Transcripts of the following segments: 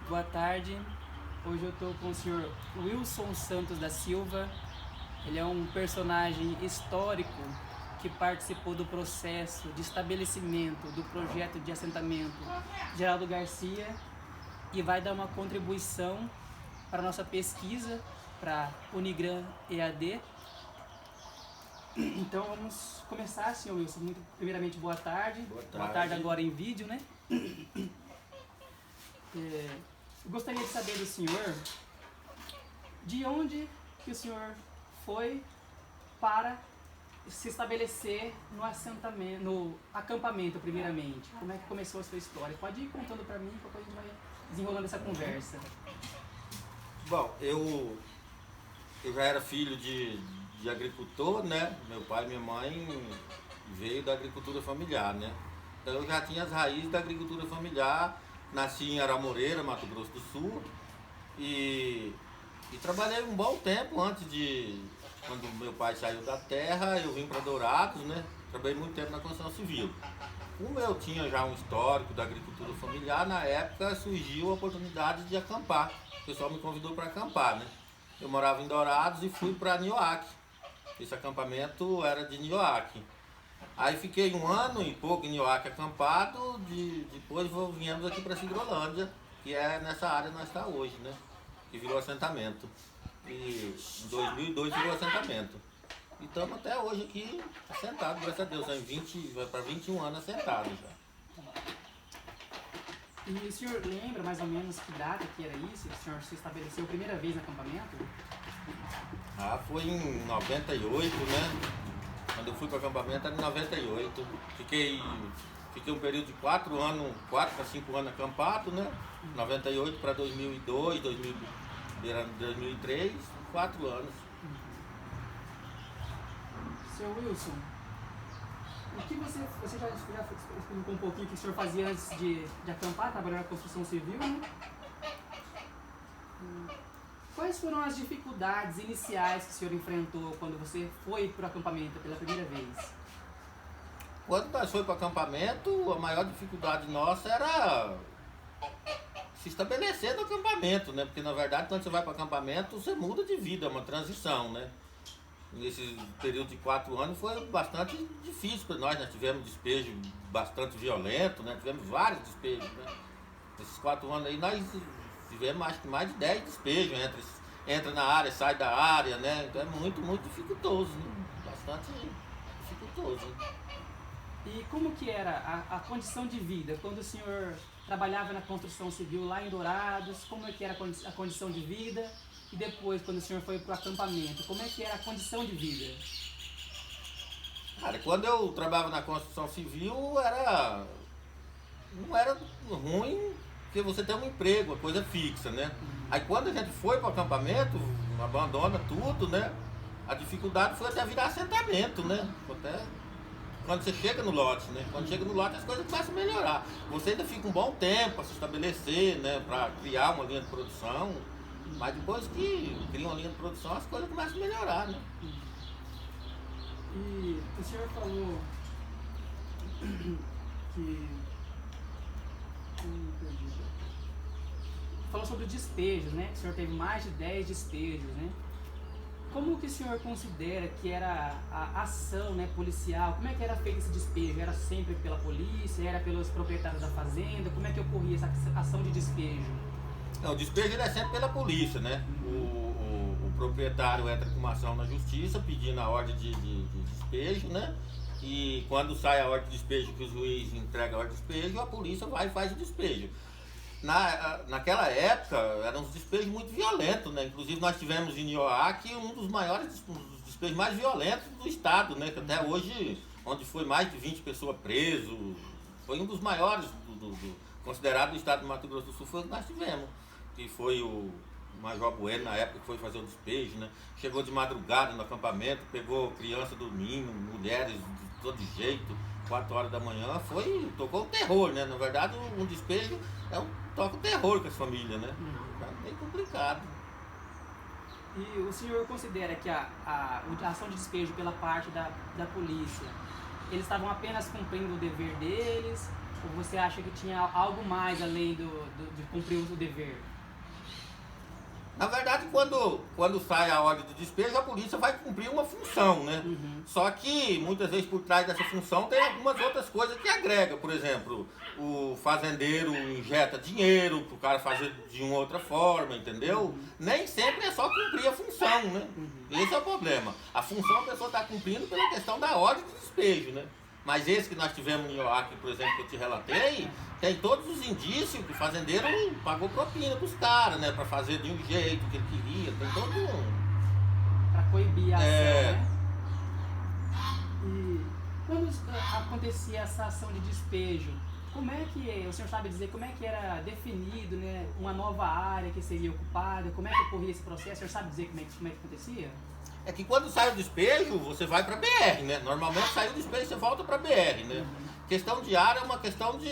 Boa tarde. Hoje eu estou com o senhor Wilson Santos da Silva. Ele é um personagem histórico que participou do processo de estabelecimento do projeto de assentamento Geraldo Garcia e vai dar uma contribuição para a nossa pesquisa para Unigran EAD. Então vamos começar, senhor Wilson. Primeiramente, boa tarde. Boa tarde agora em vídeo, né? Eu gostaria de saber do senhor de onde que o senhor foi para se estabelecer no assentamento, no acampamento primeiramente. Como é que começou a sua história? Pode ir contando para mim, depois a gente vai desenrolando essa conversa. Bom, eu já era filho de agricultor, né? Meu pai e minha mãe veio da agricultura familiar, né? Então eu já tinha as raízes da agricultura familiar. Nasci em Aramoreira, Mato Grosso do Sul, e trabalhei um bom tempo quando meu pai saiu da terra, eu vim para Dourados, né? Trabalhei muito tempo na construção civil. Como eu tinha já um histórico da agricultura familiar, na época surgiu a oportunidade de acampar. O pessoal me convidou para acampar, né? Eu morava em Dourados e fui para Nioaque. Esse acampamento era de Nioaque. Aí fiquei um ano e pouco em Nioaque acampado, depois viemos aqui para Sidrolândia, que é nessa área que nós estamos hoje, né? Que virou assentamento. E em 2002 virou assentamento. E estamos até hoje aqui assentados, graças a Deus, vai para 21 anos assentados já. E o senhor lembra mais ou menos que data que era isso? Que o senhor se estabeleceu a primeira vez no acampamento? Foi em 98, né? Quando eu fui para o acampamento era em 98. Fiquei um período de 4 para 5 anos acampado, né? 98 para 2002, 2003, 4 anos. Seu Wilson, o que você já explicou um pouquinho o que o senhor fazia antes de acampar, trabalhar na construção civil, né? Quais foram as dificuldades iniciais que o senhor enfrentou quando você foi para o acampamento pela primeira vez? Quando nós fomos para o acampamento, a maior dificuldade nossa era se estabelecer no acampamento, né? Porque na verdade quando você vai para o acampamento você muda de vida, é uma transição, né? Nesse período de 4 anos foi bastante difícil para nós tivemos despejo bastante violento, né? Tivemos vários despejos, né? Nesses 4 anos aí nós tivemos acho que mais de 10 despejos, entra na área, sai da área, né? Então é muito, muito dificultoso, né? Bastante dificultoso. E como que era a condição de vida quando o senhor trabalhava na construção civil lá em Dourados? Como é que era a condição de vida? E depois, quando o senhor foi para o acampamento, como é que era a condição de vida? Cara, quando eu trabalhava na construção civil, não era ruim, porque você tem um emprego, uma coisa fixa, né? Aí quando a gente foi para o acampamento, abandona tudo, né? A dificuldade foi até virar assentamento, né? Até quando você chega no lote, né? Quando chega no lote as coisas começam a melhorar. Você ainda fica um bom tempo para se estabelecer, né? Para criar uma linha de produção. Mas depois que cria uma linha de produção, as coisas começam a melhorar, né? E o senhor falou que... Falou sobre despejos, né? O senhor teve mais de 10 despejos, né? Como que o senhor considera que era a ação, né, policial? Como é que era feito esse despejo? Era sempre pela polícia? Era pelos proprietários da fazenda? Como é que ocorria essa ação de despejo? Não, o despejo é sempre pela polícia, né? O proprietário entra com uma ação na justiça pedindo a ordem de despejo, né? E quando sai a ordem de despejo, que o juiz entrega a ordem de despejo, a polícia vai e faz o despejo. Naquela época eram uns despejos muito violentos, né? Inclusive nós tivemos em Nioaque um dos despejos mais violentos do estado, né? Que até hoje, onde foi mais de 20 pessoas presas, foi um dos maiores considerado do estado do Mato Grosso do Sul, foi o que nós tivemos. Que foi o Major Bueno, na época, que foi fazer o despejo, né? Chegou de madrugada no acampamento, pegou criança dormindo, mulheres de todo jeito, 4 horas da manhã, tocou o terror, né? Na verdade, um despejo toca o terror com as famílias, né? É bem complicado. E o senhor considera que a ação de despejo pela parte da polícia, eles estavam apenas cumprindo o dever deles, Ou você acha que tinha algo mais além de cumprir o dever? Na verdade, quando sai a ordem de despejo, a polícia vai cumprir uma função, né? Uhum. Só que, muitas vezes, por trás dessa função, tem algumas outras coisas que agrega. Por exemplo, o fazendeiro injeta dinheiro para o cara fazer de uma outra forma, entendeu? Uhum. Nem sempre é só cumprir a função, né? Uhum. Esse é o problema. A função a pessoa está cumprindo pela questão da ordem de despejo, né? Mas esse que nós tivemos em Ioaque, por exemplo, que eu te relatei, tem todos os indícios que o fazendeiro pagou propina pros caras, né? Pra fazer de um jeito que ele queria. Tem todo um. Pra coibir a ação, É. né? E quando acontecia essa ação de despejo, como é que, o senhor sabe dizer como é que era definido, né, uma nova área que seria ocupada, como é que ocorria esse processo, o senhor sabe dizer como é que acontecia? É que quando sai o despejo, você vai pra BR, né? Normalmente sai o despejo, você volta pra BR, né? Questão de área é uma questão de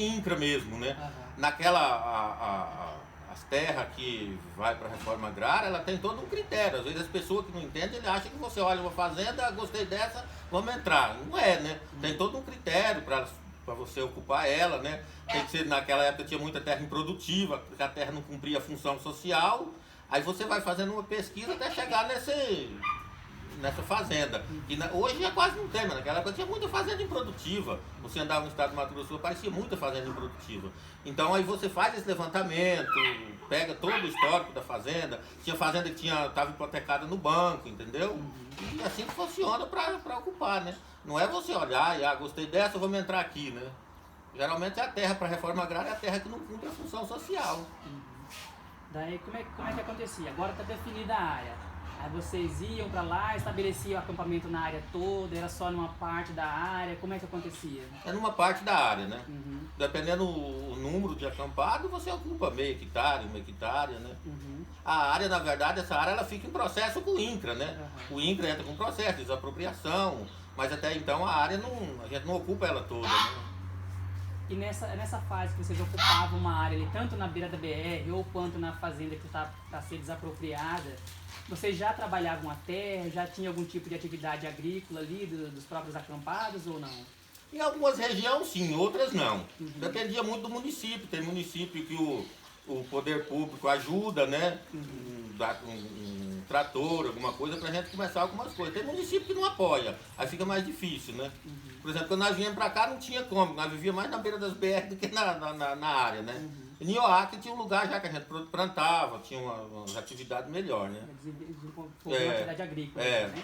INCRA mesmo, né? Naquela, as terras que vai para a reforma agrária, ela tem todo um critério. Às vezes as pessoas que não entendem, ele acha que você olha uma fazenda, gostei dessa, vamos entrar. Não é, né? Tem todo um critério para você ocupar ela, né? Tem que ser, naquela época tinha muita terra improdutiva, porque a terra não cumpria a função social. Aí você vai fazendo uma pesquisa até chegar nessa fazenda. E hoje já quase não tem, mas naquela época tinha muita fazenda improdutiva. Você andava no estado do Mato Grosso do Sul, parecia muita fazenda improdutiva. Então aí você faz esse levantamento, pega todo o histórico da fazenda. Tinha fazenda que estava hipotecada no banco, entendeu? E assim funciona para ocupar, né? Não é você olhar e gostei dessa, vamos entrar aqui, né? Geralmente a terra para reforma agrária é a terra que não cumpre a função social. Daí como é que acontecia? Agora está definida a área. Aí vocês iam para lá, estabeleciam o acampamento na área toda, era só numa parte da área, como é que acontecia? É numa parte da área, né? Uhum. Dependendo o número de acampado, você ocupa meio hectare, uma hectare, né? Uhum. A área, na verdade, essa área ela fica em processo com o INCRA, né? Uhum. O INCRA entra com processo de desapropriação, mas até então a gente não ocupa ela toda, né? E nessa fase que vocês ocupavam uma área ali, tanto na beira da BR ou quanto na fazenda que está para ser desapropriada, vocês já trabalhavam a terra, já tinha algum tipo de atividade agrícola ali dos próprios acampados ou não? Em algumas regiões sim, outras não. Dependia muito do município. Tem município que o poder público ajuda, né? Dá um trator, alguma coisa pra gente começar algumas coisas. Tem município que não apoia, aí fica mais difícil, né? Por exemplo, quando nós viemos pra cá não tinha como, nós vivíamos mais na beira das BR do que na área, né? Em Ioaque tinha um lugar já que a gente plantava, tinha uma atividade melhor, né? Uma atividade agrícola, né?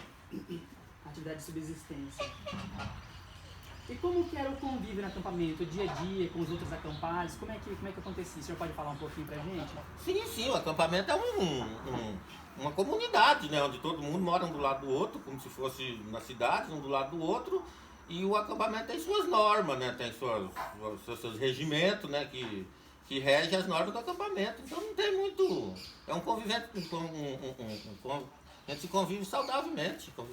Atividade de subsistência. E como que era o convívio no acampamento, o dia a dia, com os outros acampados? Como é que acontecia? O senhor pode falar um pouquinho pra gente? Sim, o acampamento é uma comunidade, né? Onde todo mundo mora um do lado do outro, como se fosse na cidade, um do lado do outro. E o acampamento tem suas normas, né? Tem seus regimentos, né? Que rege as normas do acampamento. Então não tem muito... É um convivente... a gente convivia saudavelmente. Quando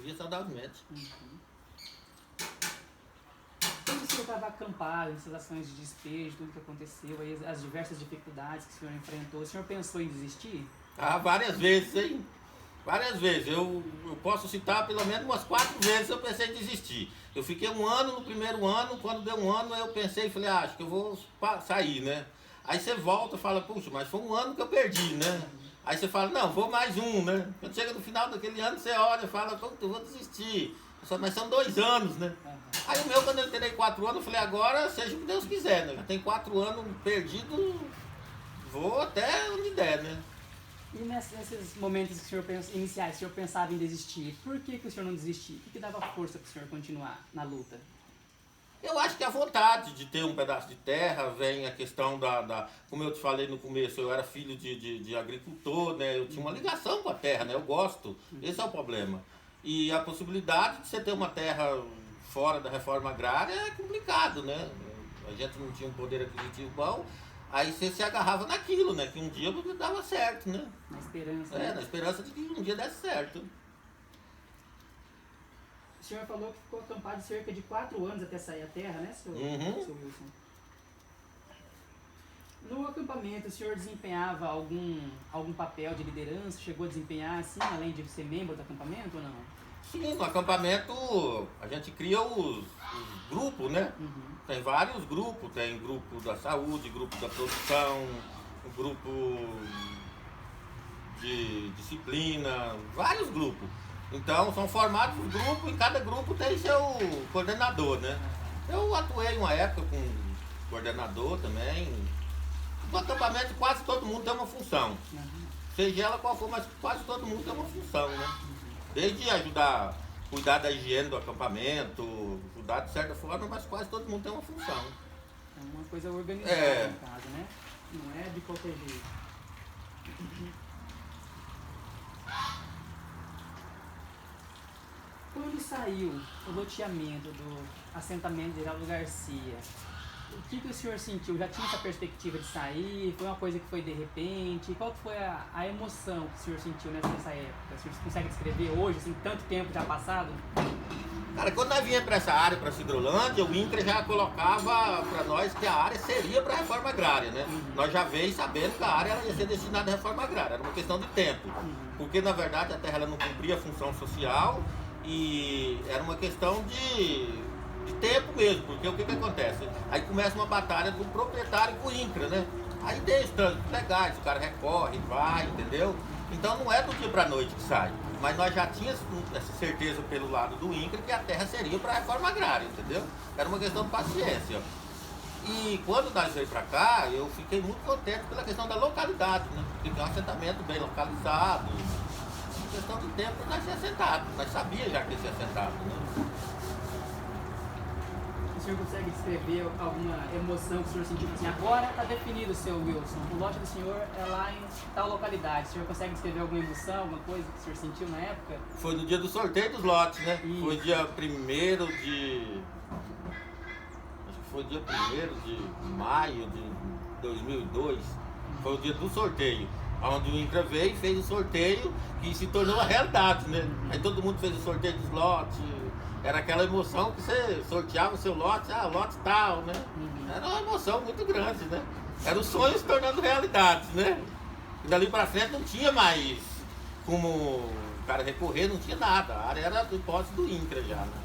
o senhor estava acampado, nessas ações de despejo, tudo que aconteceu, aí as diversas dificuldades que o senhor enfrentou, o senhor pensou em desistir? Várias vezes, hein? Várias vezes. Eu posso citar pelo menos umas 4 vezes eu pensei em desistir. Eu fiquei um ano no primeiro ano, quando deu um ano eu pensei e falei, acho que eu vou sair, né? Aí você volta e fala, puxa, mas foi um ano que eu perdi, né? Aí você fala, não, vou mais um, né? Quando chega no final daquele ano, você olha e fala, eu vou desistir. Mas são 2 anos, né? Aí o meu, quando eu terei 4 anos, eu falei, agora seja o que Deus quiser, né? Já tem 4 anos perdido, vou até onde der, né? E nesses momentos que o senhor iniciais, o senhor pensava em desistir, por que o senhor não desistia? O que dava força para o senhor continuar na luta? Eu acho que a vontade de ter um pedaço de terra vem a questão como eu te falei no começo, eu era filho de agricultor, né? Eu tinha uma ligação com a terra, né? Eu gosto, esse é o problema. E a possibilidade de você ter uma terra fora da reforma agrária é complicado, né? A gente não tinha um poder aquisitivo bom, aí você se agarrava naquilo, né? Que um dia dava certo, né? Na esperança. Né? Na esperança de que um dia desse certo. O senhor falou que ficou acampado cerca de 4 anos até sair a terra, né, seu Wilson? No acampamento, o senhor desempenhava algum papel de liderança? Chegou a desempenhar, assim, além de ser membro do acampamento ou não? Sim, no acampamento a gente cria os grupos, né? Uhum. Tem vários grupos, tem grupo da saúde, grupo da produção, grupo de disciplina, vários grupos. Então são formados os grupos e cada grupo tem seu coordenador, né? Eu atuei uma época com coordenador também. No acampamento quase todo mundo tem uma função. Seja ela qual for, mas quase todo mundo tem uma função, né? Desde ajudar, cuidar da higiene do acampamento, ajudar de certa forma, mas quase todo mundo tem uma função. É uma coisa organizada, no caso, né? Não é de qualquer jeito. Quando saiu o loteamento do assentamento de Geraldo Garcia, o que o senhor sentiu? Já tinha essa perspectiva de sair? Foi uma coisa que foi de repente? Qual que foi a emoção que o senhor sentiu nessa época? O senhor consegue descrever hoje, assim, tanto tempo já passado? Cara, quando nós vinha para essa área, para Cidrolândia, o INCRA já colocava para nós que a área seria para a reforma agrária, né? Nós já veio sabendo que a área ela ia ser destinada à reforma agrária, era uma questão de tempo. Porque, na verdade, a terra ela não cumpria a função social e era uma questão de tempo mesmo, porque o que acontece? Aí começa uma batalha do proprietário com o INCRA, né? Aí tem os trânsitos legais, o cara recorre, vai, entendeu? Então não é do dia para noite que sai, mas nós já tínhamos essa certeza pelo lado do INCRA que a terra seria para a reforma agrária, entendeu? Era uma questão de paciência. E quando nós veio para cá, eu fiquei muito contente pela questão da localidade, né? Porque é um assentamento bem localizado, questão de tempo nós ser assentado, nós sabíamos já que ia ser assentado, né? O senhor consegue descrever alguma emoção que o senhor sentiu? Assim, agora está definido o seu Wilson, o lote do senhor é lá em tal localidade. O senhor consegue descrever alguma emoção, alguma coisa que o senhor sentiu na época? Foi no dia do sorteio dos lotes, né? Isso. Foi dia 1º de... Acho que foi dia 1º de maio de 2002. Foi o dia do sorteio. Onde o INCRA veio e fez o sorteio que se tornou uma realidade, né? Aí todo mundo fez o sorteio dos lotes. Era aquela emoção que você sorteava o seu lote, lote tal, né? Era uma emoção muito grande, né? Era o sonho se tornando realidade, né? E dali pra frente não tinha mais como o cara recorrer, não tinha nada. A área era do posse do INCRA já, né?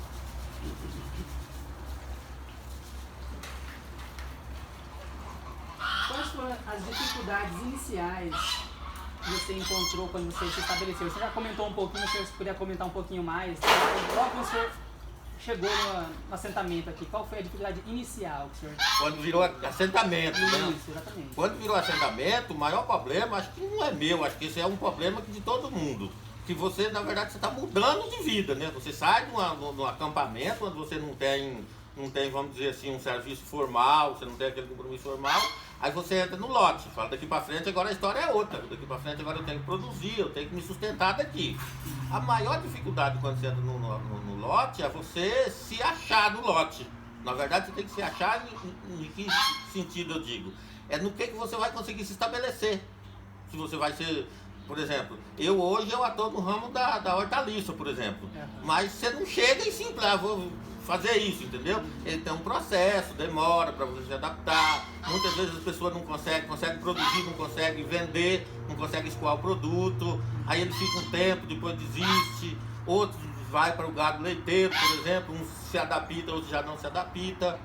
Quais foram as dificuldades iniciais que você encontrou quando você se estabeleceu? Você já comentou um pouquinho, se você puder comentar um pouquinho mais. Logo que o senhor chegou no assentamento aqui, qual foi a dificuldade inicial que o senhor... Quando virou assentamento, né? Isso, exatamente. Quando virou assentamento, o maior problema, acho que não é meu, acho que esse é um problema de todo mundo. Que você, na verdade, você está mudando de vida, né? Você sai de um acampamento onde você não tem, vamos dizer assim, um serviço formal, você não tem aquele compromisso formal, aí você entra no lote, fala daqui para frente agora a história é outra, daqui para frente agora eu tenho que produzir, eu tenho que me sustentar daqui. A maior dificuldade quando você entra no lote é você se achar no lote. Na verdade, você tem que se achar em que sentido eu digo? É no que você vai conseguir se estabelecer. Se você vai ser... Por exemplo, eu hoje atuo no ramo da hortaliça, por exemplo. Mas você não chega e simples, vou fazer isso, entendeu? Ele tem um processo, demora para você se adaptar. Muitas vezes as pessoas não conseguem produzir, não conseguem vender, não conseguem escoar o produto. Aí ele fica um tempo, depois desiste. Outros vai para o gado leiteiro, por exemplo. Uns se adapta, outros já não se adapta.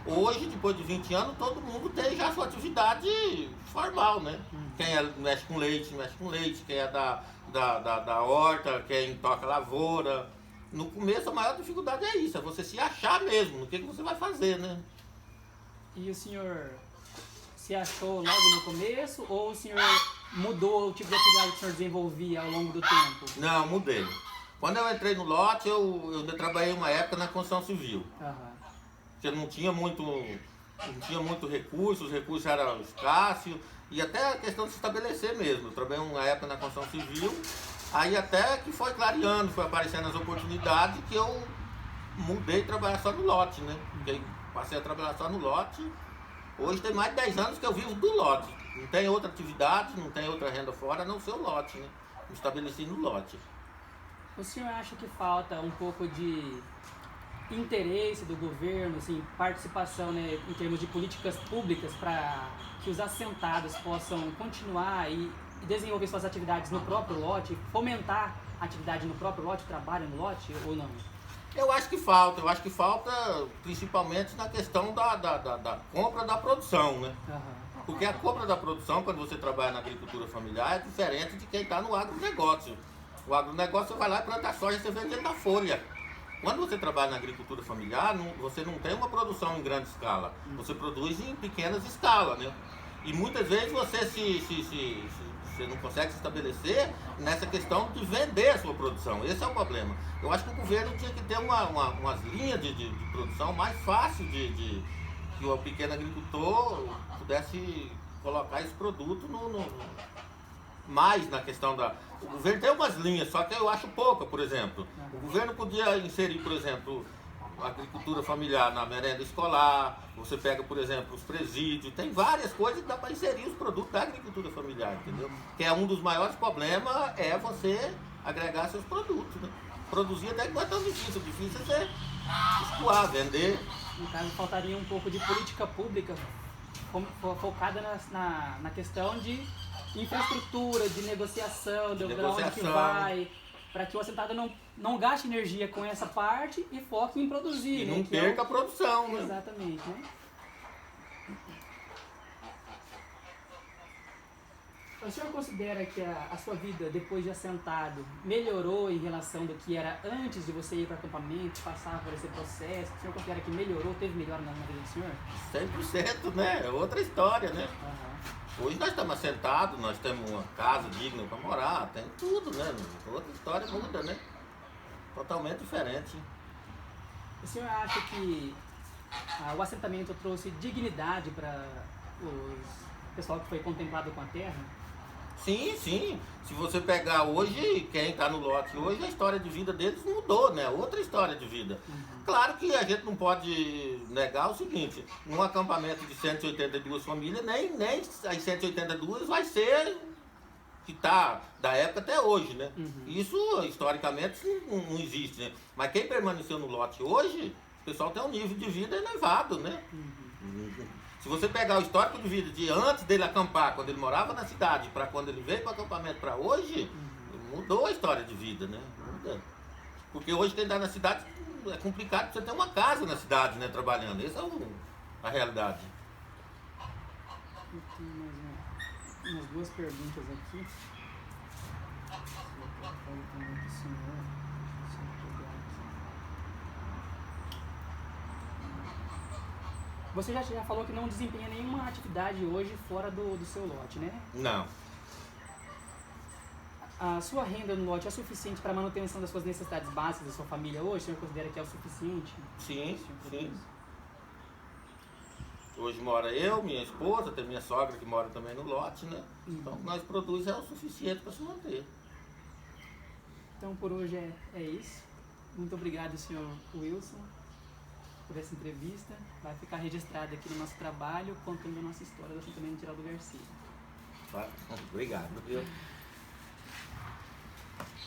Hoje, depois de 20 anos, todo mundo tem já a sua atividade formal, né? Quem mexe com leite, quem é da horta, quem toca lavoura. No começo, a maior dificuldade é isso, é você se achar mesmo, no que você vai fazer, né? E o senhor se achou logo no começo ou o senhor mudou o tipo de atividade que o senhor desenvolvia ao longo do tempo? Não, mudei. Quando eu entrei no lote, eu trabalhei uma época na construção civil. Porque não tinha muito recurso, os recursos eram escassos, e até a questão de se estabelecer mesmo. Eu trabalhei uma época na construção civil, aí até que foi clareando, foi aparecendo as oportunidades que eu mudei a trabalhar só no lote, né? Porque passei a trabalhar só no lote. Hoje tem mais de 10 anos que eu vivo do lote. Não tem outra atividade, não tem outra renda fora, a não ser o lote, né? Me estabeleci no lote. O senhor acha que falta um pouco de interesse do governo, assim, participação, né, em termos de políticas públicas para que os assentados possam continuar e desenvolver suas atividades no próprio lote, fomentar a atividade no próprio lote, trabalho no lote ou não? Eu acho que falta principalmente na questão da compra da produção, né? Porque a compra da produção, quando você trabalha na agricultura familiar, é diferente de quem está no agronegócio. O agronegócio, você vai lá e planta soja, você vende na folha. Quando você trabalha na agricultura familiar, você não tem uma produção em grande escala, você produz em pequenas escalas, né? E muitas vezes você você não consegue se estabelecer nessa questão de vender a sua produção. Esse é o problema. Eu acho que o governo tinha que ter umas linhas de produção mais fácil que o pequeno agricultor pudesse colocar esse produto mais na questão da... O governo tem umas linhas, só que eu acho pouca, por exemplo. O governo podia inserir, por exemplo, a agricultura familiar na merenda escolar, você pega, por exemplo, os presídios, tem várias coisas que dá para inserir os produtos da agricultura familiar, entendeu? Que é um dos maiores problemas, é você agregar seus produtos, né? Produzir até que não é tão difícil, difícil é você escoar, vender. No caso, faltaria um pouco de política pública focada na questão de infraestrutura, de negociação, de onde que vai, para que o assentado não gaste energia com essa parte e foque em produzir. E não perca a produção, né? Exatamente, né? O senhor considera que a sua vida, depois de assentado, melhorou em relação do que era antes de você ir para acampamento, passar por esse processo? O senhor considera que melhorou, teve melhora na vida do senhor? 100%, né? É outra história, né? Hoje nós estamos assentados, nós temos uma casa digna para morar, tem tudo, né? Outra história muda, né? Totalmente diferente. O senhor acha que o assentamento trouxe dignidade para o pessoal que foi contemplado com a terra? Sim, sim. Se você pegar hoje, quem está no lote hoje, a história de vida deles mudou, né? Outra história de vida. Claro que a gente não pode negar o seguinte, num acampamento de 182 famílias, nem as 182 vai ser que está da época até hoje, né? Isso, historicamente, não existe, né? Mas quem permaneceu no lote hoje, o pessoal tem um nível de vida elevado, né? Se você pegar o histórico de vida de antes dele acampar, quando ele morava na cidade, para quando ele veio para o acampamento para hoje, mudou a história de vida, né? Muda. Porque hoje quem está na cidade é complicado, você ter uma casa na cidade, né? Trabalhando. Essa é a realidade. Eu tenho umas duas perguntas aqui. Você já falou que não desempenha nenhuma atividade hoje fora do seu lote, né? Não. A sua renda no lote é suficiente para a manutenção das suas necessidades básicas da sua família hoje? O senhor considera que é o suficiente? Sim, sim. Hoje mora eu, minha esposa, tem minha sogra que mora também no lote, né? Então o que nós produzimos é o suficiente para se manter. Então por hoje é isso. Muito obrigado, senhor Wilson, por essa entrevista. Vai ficar registrado aqui no nosso trabalho, contando a nossa história do assentamento Geraldo Garcia. Obrigado.